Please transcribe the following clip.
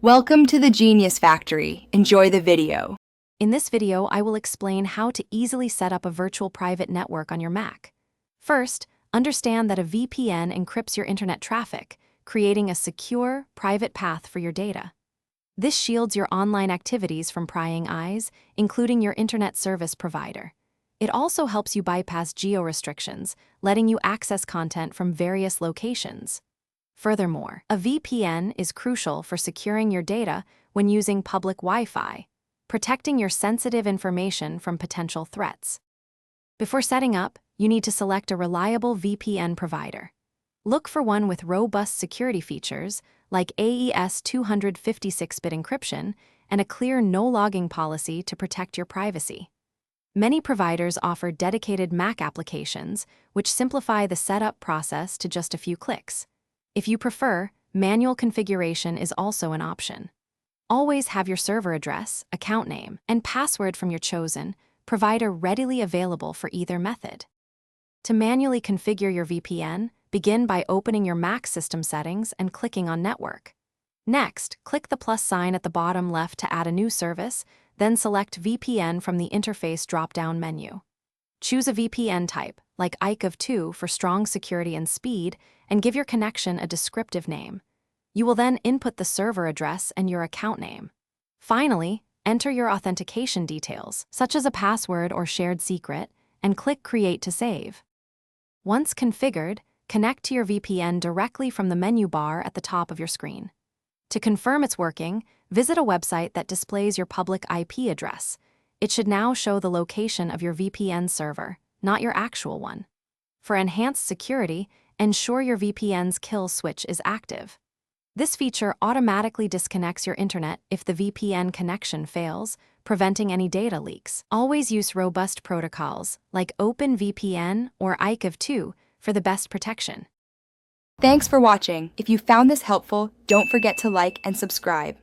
Welcome to the Genius Factory. Enjoy the video. In this video, I will explain how to easily set up a virtual private network on your Mac. First, understand that a VPN encrypts your internet traffic, creating a secure, private path for your data. This shields your online activities from prying eyes, including your internet service provider. It also helps you bypass geo-restrictions, letting you access content from various locations. Furthermore, a VPN is crucial for securing your data when using public Wi-Fi, protecting your sensitive information from potential threats. Before setting up, you need to select a reliable VPN provider. Look for one with robust security features like AES 256-bit encryption and a clear no-logging policy to protect your privacy. Many providers offer dedicated Mac applications, which simplify the setup process to just a few clicks. If you prefer, manual configuration is also an option. Always have your server address, account name, and password from your chosen provider readily available for either method. To manually configure your VPN, begin by opening your Mac system settings and clicking on Network. Next, click the plus sign at the bottom left to add a new service, then select VPN from the interface drop-down menu. Choose a VPN type, like ICAV2 for strong security and speed, and give your connection a descriptive name. You will then input the server address and your account name. Finally, enter your authentication details, such as a password or shared secret, and click Create to save. Once configured, connect to your VPN directly from the menu bar at the top of your screen. To confirm it's working, visit a website that displays your public IP address. It should now show the location of your VPN server, not your actual one. For enhanced security, ensure your VPN's kill switch is active. This feature automatically disconnects your internet if the VPN connection fails, preventing any data leaks. Always use robust protocols like OpenVPN or ICAV2 for the best protection. Thanks for watching. If you found this helpful, don't forget to like and subscribe.